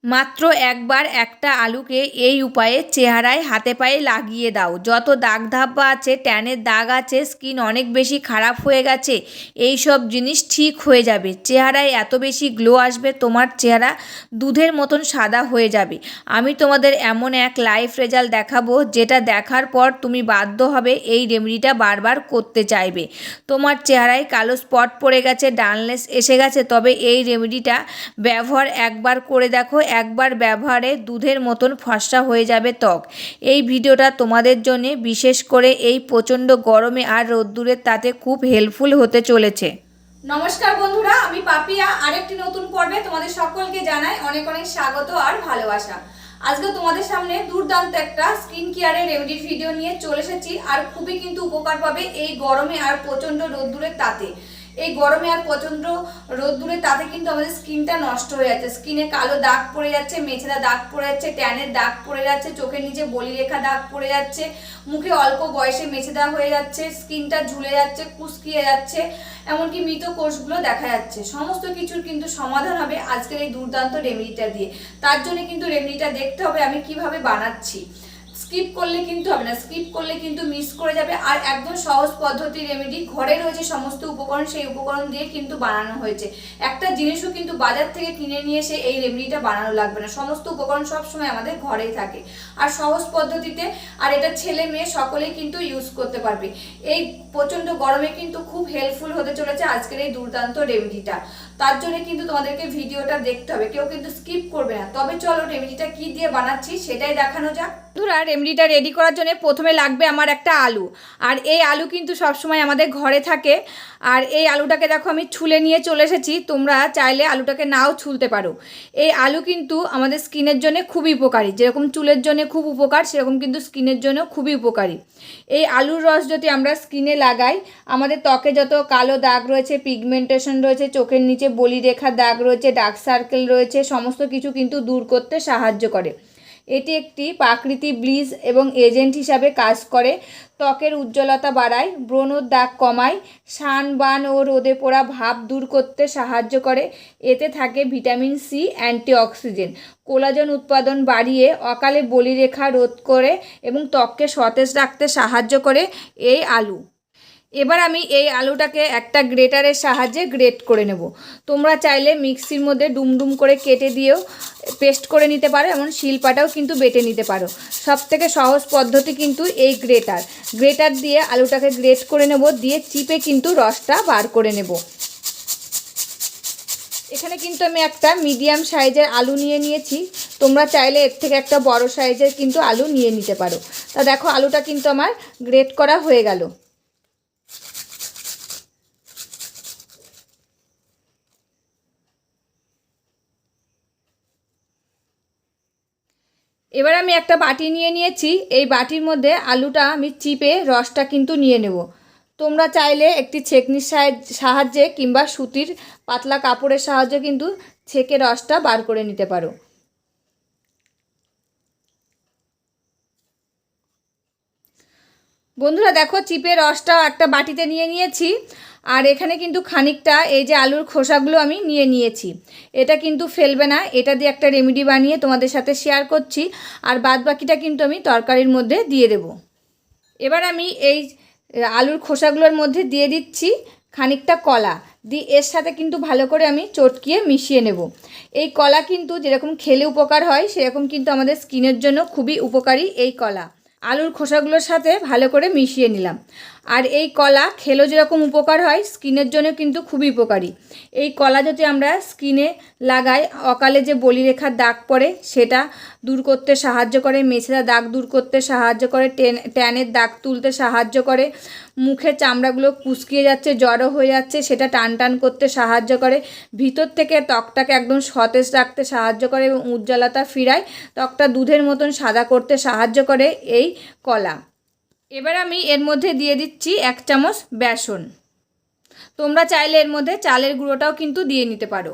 মাত্র একবার একটা আলুকে এই উপায়ে চেহারায় হাতে পায়ে লাগিয়ে দাও। যত দাগ ধাব্বা আছে, ট্যানের দাগ আছে, স্কিন অনেক বেশি খারাপ হয়ে গেছে, এই সব জিনিস ঠিক হয়ে যাবে। চেহারায় এত বেশি গ্লো আসবে, তোমার চেহারা দুধের মতন সাদা হয়ে যাবে। আমি তোমাদের এমন এক লাইভ রেজাল্ট দেখাবো, যেটা দেখার পর তুমি বাধ্য হবে এই রেমেডিটা বারবার করতে চাইবে। তোমার চেহারায় কালো স্পট পড়ে গেছে, ডালনেস এসে গেছে, তবে এই রেমেডিটা ব্যবহার একবার করে দেখো। একবার ব্যবহারে দুধের মতন ফর্সা হয়ে যাবে ত্বক। এই ভিডিওটা তোমাদের জন্য, বিশেষ করে এই প্রচণ্ড গরমে আর রোদ্দুরের তাতে খুব হেল্পফুল হতে চলেছে। নমস্কার বন্ধুরা, আমি পাপিয়া আরেকটি নতুন পর্বে তোমাদের সকলকে জানাই অনেক অনেক স্বাগত আর ভালোবাসা। আজকে তোমাদের সামনে দুর্দান্ত একটা স্কিন কেয়ারের রেমেডির ভিডিও নিয়ে চলে এসেছি। আর খুবই কিন্তু উপকার পাবে এই গরমে আর প্রচণ্ড রোদ্দুরের তাতে। এই গরমে আর প্রচণ্ড রোদ্দুরে তাতে কিন্তু আমাদের স্কিনটা নষ্ট হয়ে যাচ্ছে। স্কিনে কালো দাগ পড়ে যাচ্ছে, মেছেদা দাগ পড়ে যাচ্ছে, ট্যানের দাগ পড়ে যাচ্ছে, চোখের নিচে বলিরেখা দাগ পড়ে যাচ্ছে, মুখে অল্প বয়সে মেছেদা হয়ে যাচ্ছে, স্কিনটা ঝুলে যাচ্ছে, কুচকিয়ে যাচ্ছে, এমনকি মৃত কোষগুলো দেখা যাচ্ছে। সমস্ত কিছুর কিন্তু সমাধান হবে আজকের এই দুর্দান্ত রেমেডিটা দিয়ে। তার জন্য কিন্তু রেমেডিটা দেখতে হবে আমি কিভাবে বানাচ্ছি। স্কিপ করলে কিন্তু হবে না, স্কিপ করলে কিন্তু মিস করে যাবে। আর একদম সহজ পদ্ধতি রেমেডি, ঘরে রয়েছে সমস্ত উপকরণ, সেই উপকরণ দিয়ে কিন্তু বানানো হয়েছে। একটা জিনিসও কিন্তু বাজার থেকে কিনে নিয়ে এসে এই রেমেডিটা বানানো লাগবে না, সমস্ত উপকরণ সবসময় আমাদের ঘরেই থাকে আর সহজ পদ্ধতিতে। আর এটা ছেলে মেয়ে সকলেই কিন্তু ইউজ করতে পারবে। এই প্রচণ্ড গরমে কিন্তু খুব হেল্পফুল হতে চলেছে আজকের এই দুর্দান্ত রেমেডিটা। তার জন্য কিন্তু তোমাদেরকে ভিডিওটা দেখতে হবে, কেউ কিন্তু স্কিপ করবে না। তবে চলো রেমেডিটা কি দিয়ে বানাচ্ছি সেটাই দেখানো যাক। বন্ধুরা, রেমেডিটা রেডি করার জন্য প্রথমে লাগবে আমার একটা আলু। আর এই আলু কিন্তু সবসময় আমাদের ঘরে থাকে। আর এই আলুটাকে দেখো আমি ছুলে নিয়ে চলে এসেছি, তোমরা চাইলে আলুটাকে নাও ছুলতে পারো। এই আলু কিন্তু আমাদের স্কিনের জন্য খুবই উপকারী, যেরকম চুলের জন্য খুব উপকার, সেরকম কিন্তু স্কিনের জন্য খুবই উপকারী। এই আলুর রস যদি আমরা স্কিনে লাগাই, আমাদের ত্বকে যত কালো দাগ রয়েছে, পিগমেন্টেশন রয়েছে, চোখের নিচে বলিরেখার দাগ রয়েছে, ডার্ক সার্কেল রয়েছে, সমস্ত কিছু কিন্তু দূর করতে সাহায্য করে। এটি একটি প্রাকৃতিক ব্লিচ এবং এজেন্ট হিসাবে কাজ করে। ত্বকের উজ্জ্বলতা বাড়ায়, ব্রণর দাগ কমায়, সানবার্ন ও রোদে পোড়া ভাব দূর করতে সাহায্য করে। এতে থাকে ভিটামিন সি, অ্যান্টিঅক্সিডেন্ট, কোলাজেন উৎপাদন বাড়িয়ে অকালে বলিরেখা রোধ করে এবং ত্বককে সতেজ রাখতে সাহায্য করে এই আলু। এবার আমি এই আলুটাকে একটা গ্রেটারের সাহায্যে গ্রেট করে নেব। তোমরা চাইলে মিক্সির মধ্যে ডুমডুম করে কেটে দিয়েও পেস্ট করে নিতে পারো, এমন শিলপাটাও কিন্তু বেটে নিতে পারো। সবথেকে সহজ পদ্ধতি কিন্তু এই গ্রেটার দিয়ে আলুটাকে গ্রেট করে নেব, দিয়ে চিপে কিন্তু রসটা বার করে নেব। এখানে কিন্তু আমি একটা মিডিয়াম সাইজের আলু নিয়ে নিয়েছি, তোমরা চাইলে এর থেকে একটা বড় সাইজের কিন্তু আলু নিয়ে নিতে পারো। তা দেখো আলুটা কিন্তু আমার গ্রেট করা হয়ে গেল। এবার আমি একটা বাটি নিয়ে নিয়েছি, এই বাটির মধ্যে আলুটা আমি চিপে রসটা কিন্তু নিয়ে নেব। তোমরা চাইলে একটি ছেঁকনির সাহায্যে কিংবা সুতির পাতলা কাপড়ের সাহায্যে কিন্তু ছেঁকে রসটা বার করে নিতে পারো। বন্ধুরা দেখো, চিপে রসটা একটা বাটিতে নিয়ে নিয়েছি। আর এখানে কিন্তু খানিকটা এই যে আলুর খোসাগুলো আমি নিয়ে নিয়েছি, এটা কিন্তু ফেলবে না, এটা দিয়ে একটা রেমেডি বানিয়ে তোমাদের সাথে শেয়ার করছি। আর বাদ বাকিটা কিন্তু আমি তরকারির মধ্যে দিয়ে দেব। এবার আমি এই আলুর খোসাগুলোর মধ্যে দিয়ে দিচ্ছি খানিকটা কলা, দিয়ে এর সাথে কিন্তু ভালো করে আমি চটকিয়ে মিশিয়ে নেব। এই কলা কিন্তু যেরকম খেলে উপকার হয়, সেরকম কিন্তু আমাদের স্কিনের জন্য খুবই উপকারী এই কলা। আলুর খোসাগুলোর সাথে ভালো করে মিশিয়ে নিলাম। আর এই কলা খেলেও যেরকম উপকার হয়, স্কিনের জন্য কিন্তু খুবই উপকারী। এই কলা যদি আমরা স্কিনে লাগাই, অকালে যে বলিরেখার দাগ পড়ে সেটা দূর করতে সাহায্য করে, মেছেদা দাগ দূর করতে সাহায্য করে, ট্যানের দাগ তুলতে সাহায্য করে, মুখের চামড়াগুলো কুচকিয়ে যাচ্ছে, জড়ো হয়ে যাচ্ছে, সেটা টান টান করতে সাহায্য করে, ভিতর থেকে ত্বকটাকে একদম সতেজ রাখতে সাহায্য করে এবং উজ্জ্বলতা ফিরায়, ত্বকটা দুধের মতন সাদা করতে সাহায্য করে এই কলা। এবার আমি এর মধ্যে দিয়ে দিচ্ছি 1 চামচ বেসন। তোমরা চাইলে এর মধ্যে চালের গুঁড়োটাও কিন্তু দিয়ে নিতে পারো।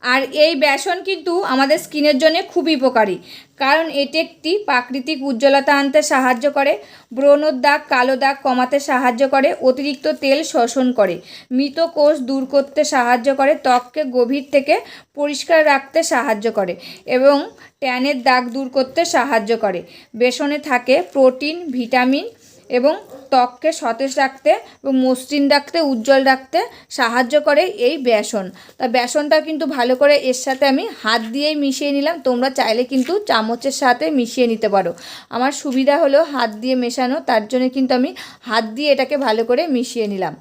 আর এই বেসন কিন্তু আমাদের স্কিনের জন্য খুবই উপকারী, কারণ এটি একটি প্রাকৃতিক উজ্জ্বলতা আনতে সাহায্য করে, ব্রণর দাগ কালো দাগ কমাতে সাহায্য করে, অতিরিক্ত তেল শোষণ করে, মৃত কোষ দূর করতে সাহায্য করে, ত্বককে গভীর থেকে পরিষ্কার রাখতে সাহায্য করে এবং ট্যানের দাগ দূর করতে সাহায্য করে। বেসনে থাকে প্রোটিন, ভিটামিন এবং ত্বককে সতেজ রাখতে এবং মসৃণ রাখতে, উজ্জ্বল রাখতে সাহায্য করে এই বেসন। তা বেসনটা কিন্তু ভালো করে এর সাথে আমি হাত দিয়েই মিশিয়ে নিলাম। তোমরা চাইলে কিন্তু চামচের সাথে মিশিয়ে নিতে পারো। আমার সুবিধা হলো হাত দিয়ে মেশানো, তার জন্য কিন্তু আমি হাত দিয়ে এটাকে ভালো করে মিশিয়ে নিলাম।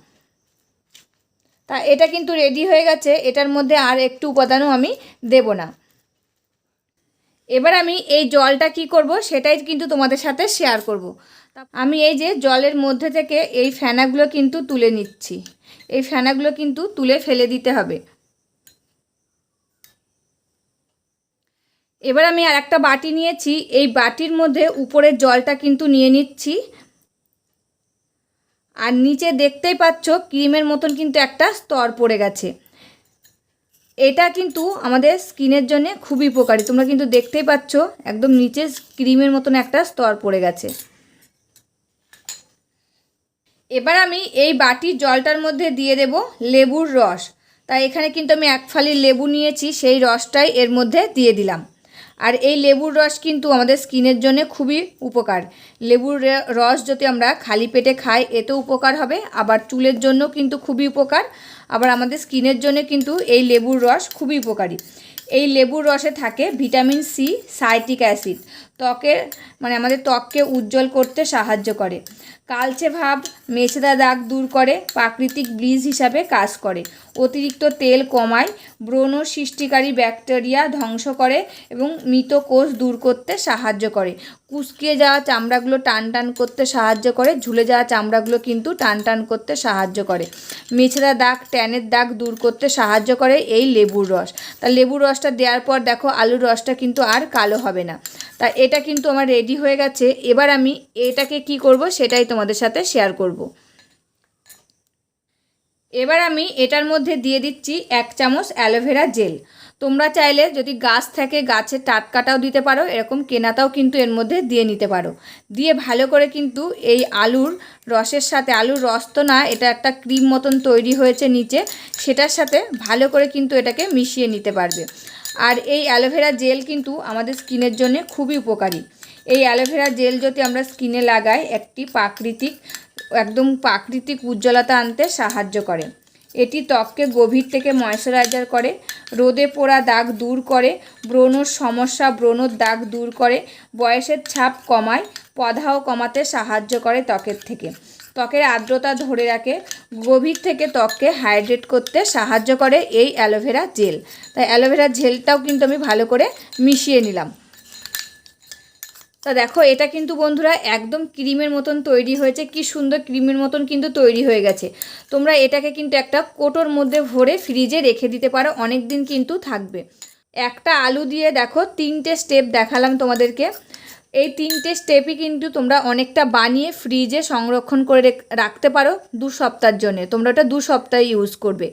তা এটা কিন্তু রেডি হয়ে গেছে। এটার মধ্যে আর একটু উপাদানও আমি দেব না। এবার আমি এই জলটা কি করব সেটাই কিন্তু তোমাদের সাথে শেয়ার করব। আমি এই যে জলের মধ্যে থেকে এই ফেনাগুলো কিন্তু তুলে নিচ্ছি। এই ফেনাগুলো কিন্তু তুলে ফেলে দিতে হবে। এবার আমি আর একটা বাটি নিয়েছি, এই বাটির মধ্যে উপরের জলটা কিন্তু নিয়ে নিচ্ছি। আর নিচে দেখতেই পাচ্ছ ক্রিমের মতন কিন্তু একটা স্তর পড়ে গেছে। এটা কিন্তু আমাদের স্কিনের জন্য খুবই উপকারী। তোমরা কিন্তু দেখতেই পাচ্ছ একদম নিচে ক্রিমের মতন একটা স্তর পড়ে গেছে। এবার আমি এই বাটির জলটার মধ্যে দিয়ে দেব লেবুর রস। তাই এখানে কিন্তু আমি এক ফালি লেবু নিয়েছি, সেই রসটাই এর মধ্যে দিয়ে দিলাম। আর এই লেবুর রস কিন্তু আমাদের স্কিনের জন্য খুবই উপকার। লেবুর রস যদি আমরা খালি পেটে খাই এতেও উপকার হবে, আবার চুলের জন্য কিন্তু খুবই উপকার, আবার আমাদের স্কিনের জন্য কিন্তু এই লেবুর রস খুবই উপকারী। এই লেবুর রসে থাকে ভিটামিন সি, সাইট্রিক অ্যাসিড, ত্বকের আমাদের ত্বককে উজ্জ্বল করতে সাহায্য করে, কালচে ভাব, মেচেদা দাগ দূর করে, প্রাকৃতিক ব্লিচ হিসাবে কাজ করে, অতিরিক্ত তেল কমায়, ব্রণ সৃষ্টিকারী ব্যাকটেরিয়া ধ্বংস করে এবং মৃত কোষ দূর করতে সাহায্য করে, কুঁচকিয়ে যাওয়া চামড়াগুলো টান টান করতে সাহায্য করে, ঝুলে যাওয়া চামড়াগুলো কিন্তু টান টান করতে সাহায্য করে, মেচেদা দাগ, ট্যানের দাগ দূর করতে সাহায্য করে এই লেবুর রস। তা লেবুর রসটা দেওয়ার পর দেখো আলুর রসটা কিন্তু আর কালো হবে না। তা এটা কিন্তু আমার রেডি হয়ে গেছে। এবার আমি এটাকে কি করব সেটাই তোমাদের সাথে শেয়ার করব। এবার আমি এটার মধ্যে দিয়ে দিচ্ছি 1 চামচ অ্যালোভেরা জেল। তোমরা চাইলে যদি গাছ থেকে গাছের টাটকাটাও দিতে পারো, এরকম কেনাটাও কিন্তু এর মধ্যে দিয়ে নিতে পারো। দিয়ে ভালো করে কিন্তু এই আলুর রসের সাথে, আলুর রস তো না, এটা একটা ক্রিম মতন তৈরি হয়েছে নিচে, সেটার সাথে ভালো করে কিন্তু এটাকে মিশিয়ে নিতে পারবে। আর এই অ্যালোভেরা জেল কিন্তু আমাদের স্কিনের জন্য খুবই উপকারী। এই অ্যালোভেরা জেল যদি আমরা স্কিনে লাগাই একটি একদম প্রাকৃতিক উজ্জ্বলতা আনতে সাহায্য করে। এটি ত্বককে গভীর থেকে ময়শ্চারাইজার করে, রোদে পোড়া দাগ দূর করে, ব্রণর সমস্যা, ব্রণর দাগ দূর করে, বয়সের ছাপ কমায়, পদাও কমাতে সাহায্য করে ত্বকের থেকে, ত্বকের আর্দ্রতা ধরে রাখে, গভীর থেকে ত্বককে হাইড্রেট করতে সাহায্য করে এই অ্যালোভেরা জেল। তাই অ্যালোভেরা জেলটাও কিন্তু আমি ভালো করে মিশিয়ে নিলাম। তা দেখো এটা কিন্তু বন্ধুরা একদম ক্রিমের মতন তৈরি হয়েছে, কি সুন্দর ক্রিমের মতন কিন্তু তৈরি হয়ে গেছে। তোমরা এটাকে কিন্তু একটা কোটোর মধ্যে ভরে ফ্রিজে রেখে দিতে পারো, অনেক দিন কিন্তু থাকবে। একটা আলু দিয়ে দেখো 3টে স্টেপ দেখালাম তোমাদেরকে। এই 3টে স্টেপই কিন্তু তোমরা অনেকটা বানিয়ে ফ্রিজে সংরক্ষণ করে রাখতে পারো 2 সপ্তাহের জন্য। তোমরা ওটা 2 সপ্তাহ ইউজ করবে।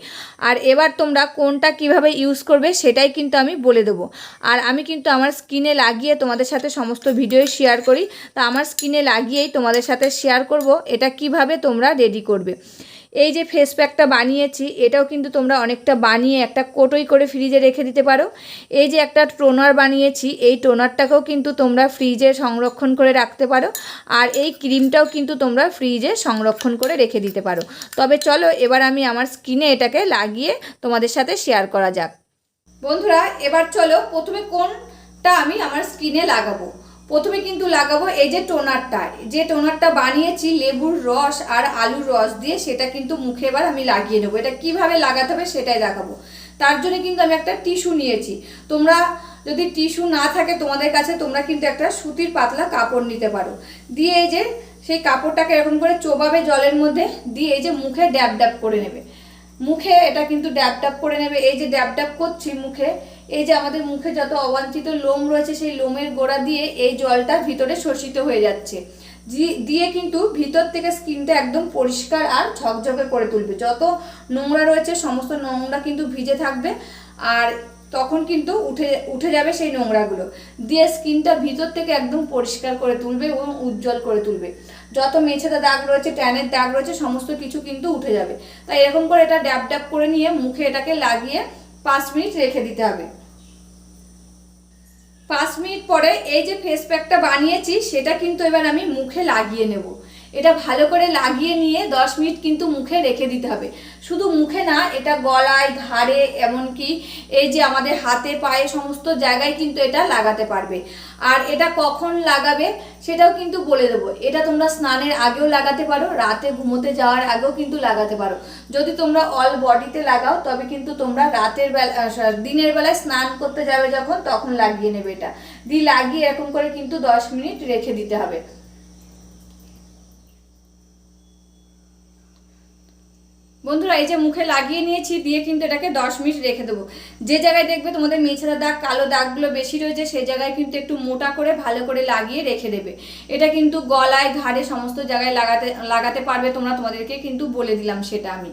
আর এবার তোমরা কোনটা কিভাবে ইউজ করবে সেটাই কিন্তু আমি বলে দেবো। আর আমি কিন্তু আমার স্কিনে লাগিয়ে তোমাদের সাথে সমস্ত ভিডিও শেয়ার করি। তা আমার স্কিনে লাগিয়েই তোমাদের সাথে শেয়ার করব এটা কিভাবে তোমরা রেডি করবে। এই যে ফেস প্যাকটা বানিয়েছি এটাও কিন্তু তোমরা অনেকটা বানিয়ে একটা কোটোই করে ফ্রিজে রেখে দিতে পারো। এই যে একটা টোনার বানিয়েছি, এই টোনারটাকেও কিন্তু তোমরা ফ্রিজে সংরক্ষণ করে রাখতে পারো। আর এই ক্রিমটাও কিন্তু তোমরা ফ্রিজে সংরক্ষণ করে রেখে দিতে পারো। তবে চলো এবার আমি আমার স্কিনে এটাকে লাগিয়ে তোমাদের সাথে শেয়ার করা যাক। বন্ধুরা এবার চলো প্রথমে কোনটা আমি আমার স্কিনে লাগাবো। প্রথমে কিন্তু লাগাবো এই যে টোনারটা বানিয়েছি লেবুর রস আর আলুর রস দিয়ে, সেটা কিন্তু মুখে এবার আমি লাগিয়ে নেবো। এটা কিভাবে লাগাতে হবে সেটাই দেখাবো। তার জন্য কিন্তু আমি একটা টিস্যু নিয়েছি। তোমরা যদি টিস্যু না থাকে তোমাদের কাছে, তোমরা কিন্তু একটা সুতির পাতলা কাপড় নিতে পারো। দিয়ে এই যে সেই কাপড়টাকে এরকম করে চোবাবে জলের মধ্যে, দিয়ে এই যে মুখে ড্যাব ড্যাব করে নেবে। মুখে এটা কিন্তু ড্যাব ড্যাব করে নেবে। এই যে ড্যাব ড্যাব করছি মুখে, এই যে আমাদের মুখে যত অবাঞ্ছিত লোম রয়েছে সেই লোমের গোড়া দিয়ে এই জলটা ভিতরে শোষিত হয়ে যাচ্ছে, দিয়ে কিন্তু ভিতর থেকে স্কিনটা একদম পরিষ্কার আর ঝকঝকে করে তুলবে। যত নোংরা রয়েছে সমস্ত নোংরা কিন্তু ভিজে থাকবে। আর তখন কিন্তু উঠে যাবে সেই নোংরাগুলো। দিয়ে স্কিনটা ভিতর থেকে একদম পরিষ্কার করে তুলবে এবং উজ্জ্বল করে তুলবে। যত মেছেদা দাগ রয়েছে, ট্যানের দাগ রয়েছে, সমস্ত কিছু কিন্তু উঠে যাবে। তাই এরকম করে এটা ড্যাব ড্যাব করে নিয়ে মুখে এটাকে লাগিয়ে 5 মিনিট রেখে দিতে হবে। 5 মিনিট পরে এই যে ফেস প্যাকটা বানিয়েছি সেটা কিন্তু এবার আমি মুখে লাগিয়ে নেব। এটা ভালো করে লাগিয়ে নিয়ে 10 মিনিট কিন্তু মুখে রেখে দিতে হবে। শুধু মুখে না, এটা গলায়, ঘাড়ে, এমনকি এই যে আমাদের হাতে পায়ে সমস্ত জায়গায় কিন্তু এটা লাগাতে পারবে। আর এটা কখন লাগাবে সেটাও কিন্তু বলে দেবো। এটা তোমরা স্নানের আগেও লাগাতে পারো, রাতে ঘুমোতে যাওয়ার আগেও কিন্তু লাগাতে পারো। যদি তোমরা অল বডিতে লাগাও তবে কিন্তু তোমরা দিনের বেলায় স্নান করতে যাবে যখন, তখন লাগিয়ে নেবে। এটা দিয়ে লাগিয়ে এরকম করে কিন্তু 10 মিনিট রেখে দিতে হবে। বন্ধুরা, এই যে মুখে লাগিয়ে নিয়েছি, দিয়ে কিন্তু এটাকে 10 মিনিট রেখে দেবো। যে জায়গায় দেখবে তোমাদের মেছেদা দাগ, কালো দাগগুলো বেশি রয়েছে, সেই জায়গায় কিন্তু একটু মোটা করে ভালো করে লাগিয়ে রেখে দেবে। এটা কিন্তু গলায়, ঘাড়ে সমস্ত জায়গায় লাগাতে পারবে তোমরা, তোমাদেরকে কিন্তু বলে দিলাম সেটা আমি।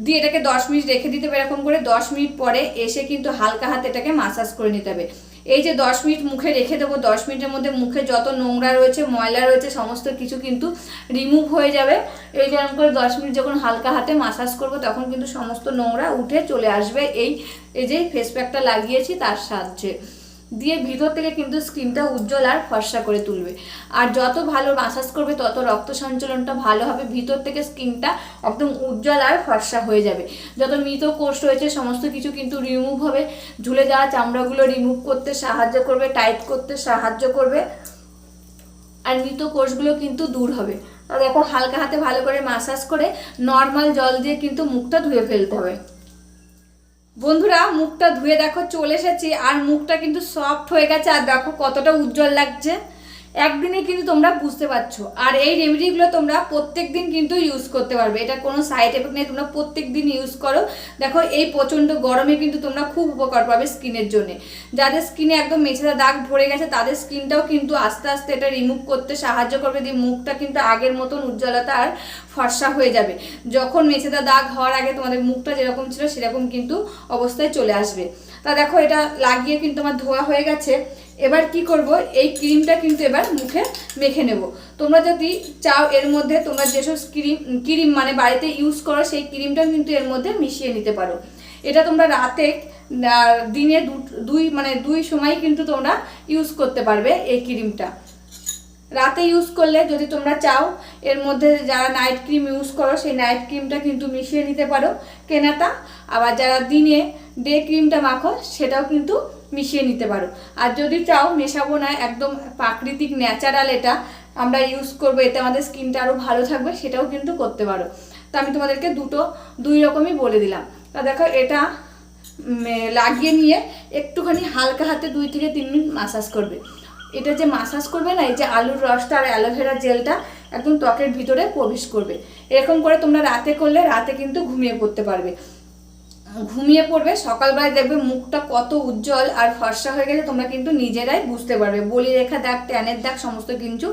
দিয়ে এটাকে 10 মিনিট রেখে দিতে হবে। এরকম করে 10 মিনিট পরে এসে কিন্তু হালকা হাতে এটাকে মাসাজ করে নিতে হবে। এই যে 10 মিনিট মুখে রেখে দেবো, 10 মিনিটের মধ্যে মুখে যত নোংরা রয়েছে, ময়লা রয়েছে, সমস্ত কিছু কিন্তু রিমুভ হয়ে যাবে। এই যেরকম করে 10 মিনিট যখন হালকা হাতে মাসাজ করব তখন কিন্তু সমস্ত নোংরা উঠে চলে আসবে এই যে ফেস প্যাকটা লাগিয়েছি তার সাহায্যে। দিয়ে ভিতর থেকে কিন্তু স্কিনটা উজ্জ্বল আর ফর্সা করে তুলবে। আর যত ভালো মাসাজ করবে তত রক্ত সঞ্চালনটা ভালো হবে, ভিতর থেকে স্কিনটা একদম উজ্জ্বল আর ফর্সা হয়ে যাবে। যত মৃত কোষ রয়েছে সমস্ত কিছু কিন্তু রিমুভ হবে, ঝুলে যাওয়া চামড়াগুলো রিমুভ করতে সাহায্য করবে, টাইট করতে সাহায্য করবে, আর মৃত কোষগুলো কিন্তু দূর হবে। তা দেখো, হালকা হাতে ভালো করে মাসাজ করে নর্মাল জল দিয়ে কিন্তু মুখটা ধুয়ে ফেলতে হবে। বন্ধুরা, মুখটা ধুয়ে দেখো চলে এসেছি, আর মুখটা কিন্তু সফট হয়ে গেছে, আর দেখো কতটা উজ্জ্বল লাগছে। একদিনে কিন্তু তোমরা বুঝতে পারছো। আর এই রেমেডিগুলো তোমরা প্রত্যেক দিন কিন্তু ইউজ করতে পারবে, এটা কোনো সাইড এফেক্ট নেই। তোমরা প্রত্যেক দিন ইউজ করো, দেখো এই প্রচণ্ড গরমে কিন্তু তোমরা খুব উপকার পাবে স্কিনের জন্য। যাদের স্কিনে একদম মেছেদা দাগ ভরে গেছে তাদের স্কিনটাও কিন্তু আস্তে আস্তে এটা রিমুভ করতে সাহায্য করবে। দিয়ে মুখটা কিন্তু আগের মতন উজ্জ্বলতা আর ফর্সা হয়ে যাবে। যখন মেছেদা দাগ হওয়ার আগে তোমাদের মুখটা যেরকম ছিল সেরকম কিন্তু অবস্থায় চলে আসবে। তা দেখো, এটা লাগিয়ে কিন্তু আমার ধোয়া হয়ে গেছে। এবার কি করব, এই ক্রিমটা কিন্তু এবার মুখে মেখে নেব। তোমরা যদি চাও এর মধ্যে তোমরা যেসব ক্রিম মানে বাড়িতে ইউজ করো সেই ক্রিমটাও কিন্তু এর মধ্যে মিশিয়ে নিতে পারো। এটা তোমরা রাতে, দিনে দুই সময় কিন্তু তোমরা ইউজ করতে পারবে এই ক্রিমটা। রাতে ইউজ করলে যদি তোমরা চাও এর মধ্যে যারা নাইট ক্রিম ইউজ করো সেই নাইট ক্রিমটা কিন্তু মিশিয়ে নিতে পারো কেনাটা। আবার যারা দিনে ডে ক্রিমটা মাখো সেটাও কিন্তু মিশিয়ে নিতে পারো। আর যদি চাও মেশাবো না, একদম প্রাকৃতিক ন্যাচারাল এটা আমরা ইউজ করবো, এতে আমাদের স্কিনটা আরও ভালো থাকবে, সেটাও কিন্তু করতে পারো। তো আমি তোমাদেরকে দুই রকমই বলে দিলাম। তা দেখো, এটা লাগিয়ে নিয়ে একটুখানি হালকা হাতে 2 থেকে 3 মিনিট মাসাজ করবে। এটা যে মাসাজ করবে না, এই যে আলুর রসটা আর অ্যালোভেরা জেলটা একদম ত্বকের ভিতরে প্রবেশ করবে। এরকম করে তোমরা রাতে করলে রাতে কিন্তু ঘুমিয়ে পড়তে পারবে। ঘুমিয়ে পড়বে, সকালবেলায় দেখবে মুখটা কত উজ্জ্বল আর ফর্সা হয়ে গেছে, তোমরা কিন্তু নিজেরাই বুঝতে পারবে। বলি রেখা দাগ, ট্যানের দাগ সমস্ত কিন্তু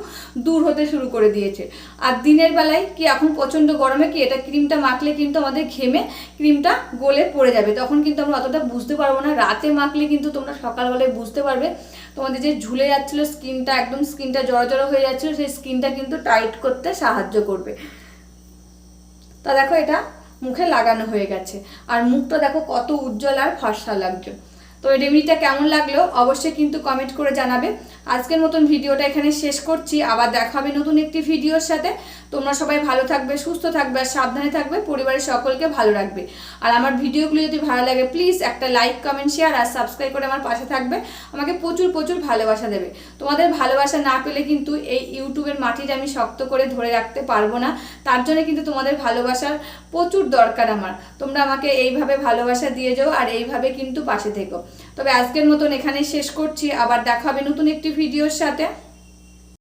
দূর হতে শুরু করে দিয়েছে। আর দিনের বেলায় কি এখন প্রচণ্ড গরমে কি এটা ক্রিমটা মাখলে কিন্তু আমাদের ঘেমে ক্রিমটা গলে পড়ে যাবে, তখন কিন্তু আমরা অতটা বুঝতে পারবো না। রাতে মাখলে কিন্তু তোমরা সকালবেলায় বুঝতে পারবে। তোমাদের যে ঝুলে যাচ্ছিলো স্কিনটা, একদম স্কিনটা জড়ো জড়ো হয়ে যাচ্ছিলো, সেই স্কিনটা কিন্তু টাইট করতে সাহায্য করবে। তা দেখো, এটা মুখে লাগানো হয়ে গেছে, আর মুখটা দেখো কত উজ্জ্বল আর ফর্সা লাগছে। তো এই রেমেডিটা কেমন লাগলো অবশ্যই কিন্তু কমেন্ট করে জানাবে। আজকের মতন ভিডিওটা এখানে শেষ করছি, আবার দেখা হবে নতুন একটি ভিডিওর সাথে। তোমরা সবাই ভালো থাকবে, সুস্থ থাকবে আর সাবধানে থাকবে, পরিবারের সকলকে ভালো রাখবে। আর আমার ভিডিওগুলো যদি ভালো লাগে প্লিজ একটা লাইক, কমেন্ট, শেয়ার আর সাবস্ক্রাইব করে আমার পাশে থাকবে। আমাকে প্রচুর প্রচুর ভালোবাসা দেবে। তোমাদের ভালোবাসা না পেলে কিন্তু এই ইউটিউবের মাটিটা আমি শক্ত করে ধরে রাখতে পারবো না। তার জন্য কিন্তু তোমাদের ভালোবাসার প্রচুর দরকার আমার। তোমরা আমাকে এইভাবে ভালোবাসা দিয়ে যাও আর এইভাবে কিন্তু পাশে থেকো। তবে আজকের মতন এখানে শেষ করছি, আবার দেখা হবে নতুন একটি ভিডিওর সাথে।